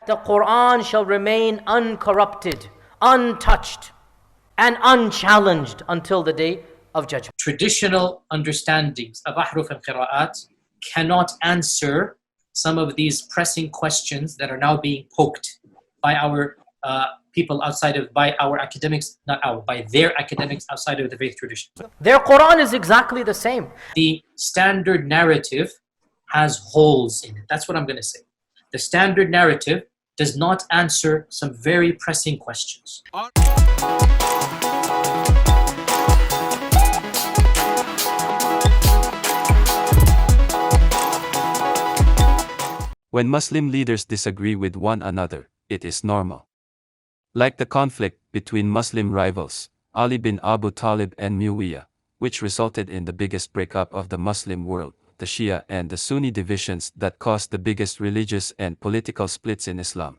The Quran shall remain uncorrupted, untouched, and unchallenged until the day of judgment. Traditional understandings of ahruf and qira'at cannot answer some of these pressing questions that are now being poked by our people outside of, by our academics, by their academics outside of the faith tradition. Their Quran is exactly the same. The standard narrative has holes in it. That's what I'm going to say. The standard narrative does not answer some very pressing questions. When Muslim leaders disagree with one another, it is normal. Like the conflict between Muslim rivals, Ali bin Abu Talib and Muawiyah, which resulted in the biggest breakup of the Muslim world, the Shia and the Sunni divisions that caused the biggest religious and political splits in Islam.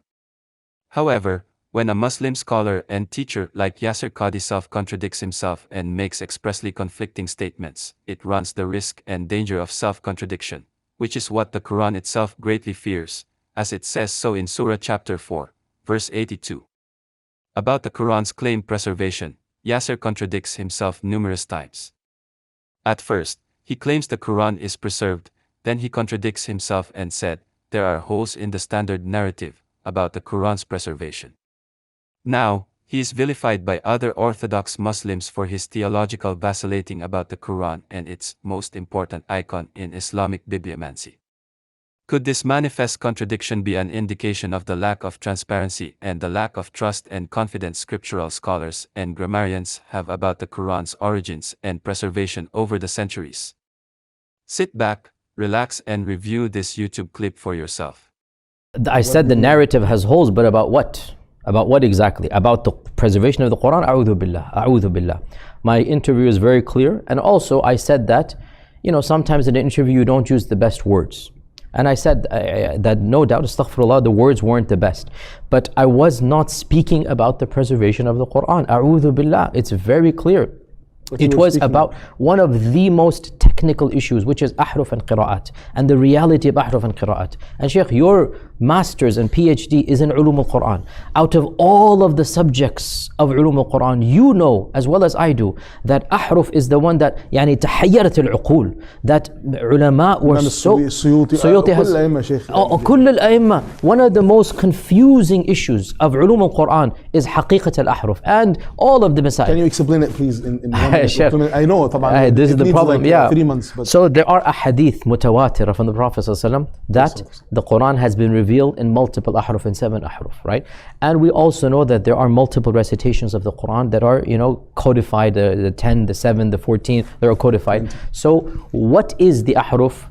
However, when a Muslim scholar and teacher like Yasir Qadhi self-contradicts himself and makes expressly conflicting statements, it runs the risk and danger of self-contradiction, which is what the Quran itself greatly fears, as it says so in Surah chapter 4, verse 82. About the Quran's claimed preservation, Yasir contradicts himself numerous times. At first, he claims the Quran is preserved, then he contradicts himself and said, there are holes in the standard narrative about the Quran's preservation. Now, he is vilified by other Orthodox Muslims for his theological vacillating about the Quran and its most important icon in Islamic bibliomancy. Could this manifest contradiction be an indication of the lack of transparency and the lack of trust and confidence scriptural scholars and grammarians have about the Quran's origins and preservation over the centuries? Sit back, relax and review this YouTube clip for yourself. I said the narrative has holes, but about what? About what exactly? About the preservation of the Quran? A'udhu billah, a'udhu billah. My interview is very clear, and also I said that, sometimes in an interview you don't use the best words. And I said that no doubt, astaghfirullah, the words weren't the best. But I was not speaking about the preservation of the Quran. A'udhu billah, it's very clear. It was about one of the most technical issues, which is ahruf and qira'at, and the reality of ahruf and qira'at. And Shaykh, your master's and PhD is in ulum al-Quran. Out of all of the subjects of ulum al-Quran, you know as well as I do that ahruf is the one that تحيرت العقول, that ulama were so Suyuti has كل الأئمة. One of the most confusing issues of ulum al-Quran is haqiqat al-ahruf and all of the masail. Can you explain it please in 1 minute? I know this is the problem, like 3 months. But so there are ahadith mutawatira from the Prophet ﷺ that the Quran has been revealed in multiple ahruf, in 7 ahruf, right? And we also know that there are multiple recitations of the Quran that are, codified, the 10, the 7, the 14, they are codified. So what is the ahruf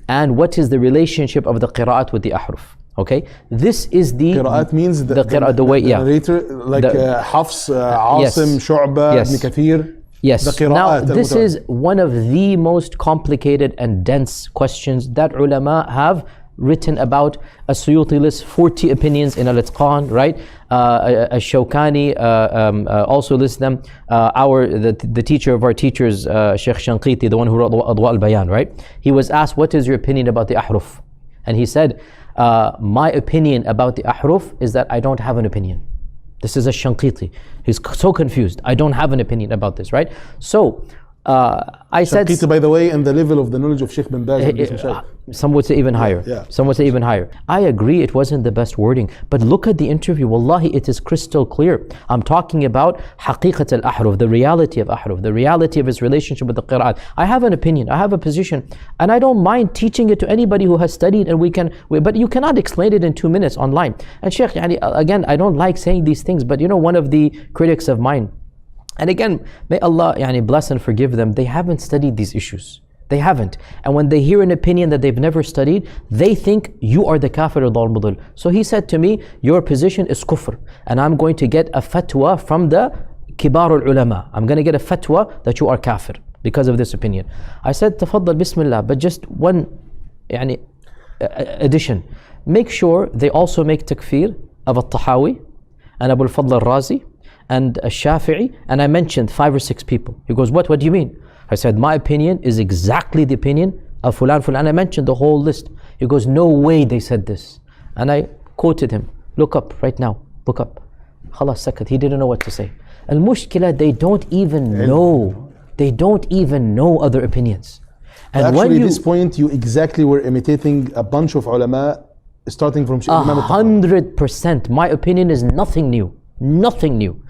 and what is the relationship of the qira'at with the ahruf? Okay, this is the qira'at means the way, narrator, like Hafs, Asim, Shu'ba, Ibn Kathir. Yes. Now, this is one of the most complicated and dense questions that ulama have written about. As-Suyuti lists 40 opinions in Al-Itqan, right? Ash-Shawkani also lists them. The teacher of our teachers, Sheikh Shanqiti, the one who wrote Adwa al-Bayan, right? He was asked, what is your opinion about the ahruf? And he said, my opinion about the ahruf is that I don't have an opinion. This is a Shanqiti. He's so confused. I don't have an opinion about this, right? So, I said... Shanqiti, by the way, and the level of the knowledge of Sheikh bin Baz. Some would say even higher. Yeah. Some would say even higher. I agree it wasn't the best wording, but look at the interview. Wallahi, it is crystal clear. I'm talking about haqiqat al-ahruf, the reality of ahruf, the reality of his relationship with the qira'at. I have an opinion, I have a position, and I don't mind teaching it to anybody who has studied, and but you cannot explain it in 2 minutes online. And Sheikh, again, I don't like saying these things, but one of the critics of mine, and again, may Allah bless and forgive them, they haven't studied these issues. They haven't. And when they hear an opinion that they've never studied, they think you are the kafir or dal mudil. So he said to me, your position is kufr, and I'm going to get a fatwa from the kibar al-ulama. I'm going to get a fatwa that you are kafir because of this opinion. I said, tafaddal, bismillah, but just one addition. Make sure they also make takfir of al-Tahawi and Abu al-Fadl al-Razi and al-Shafi'i, and I mentioned 5 or 6 people. He goes, what do you mean? I said, my opinion is exactly the opinion of fulan. I mentioned the whole list. He goes, no way they said this. And I quoted him Look up right now. Look up. خلاص سكت. He didn't know what to say. المشكلة, they don't even know. They don't even know other opinions. And actually, at this point, you exactly were imitating a bunch of ulama, starting from Imam al-Tahawi. 100%. My opinion is nothing new. Nothing new.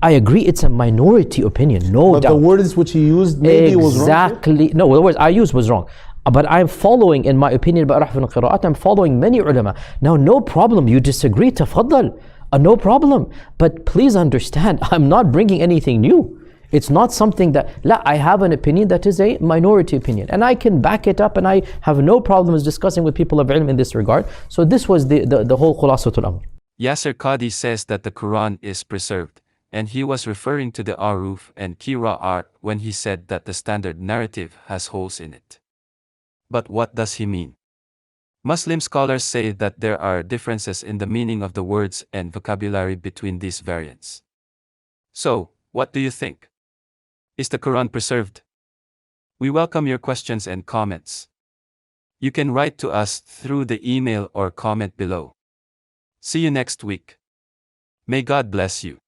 I agree, it's a minority opinion, no doubt. But the words which he used maybe was wrong. Exactly. No, the words I used was wrong. But I'm following, in my opinion, about Rahf al-Qira'at, I'm following many ulama. Now, no problem. You disagree, tafaddal. No problem. But please understand, I'm not bringing anything new. It's not something that, I have an opinion that is a minority opinion. And I can back it up, and I have no problems discussing with people of ilm in this regard. So this was the whole khulasatul amr. Yasir Qadhi says that the Quran is preserved, and he was referring to the Aruf and Qira'at when he said that the standard narrative has holes in it. But what does he mean? Muslim scholars say that there are differences in the meaning of the words and vocabulary between these variants. So, what do you think? Is the Quran preserved? We welcome your questions and comments. You can write to us through the email or comment below. See you next week. May God bless you.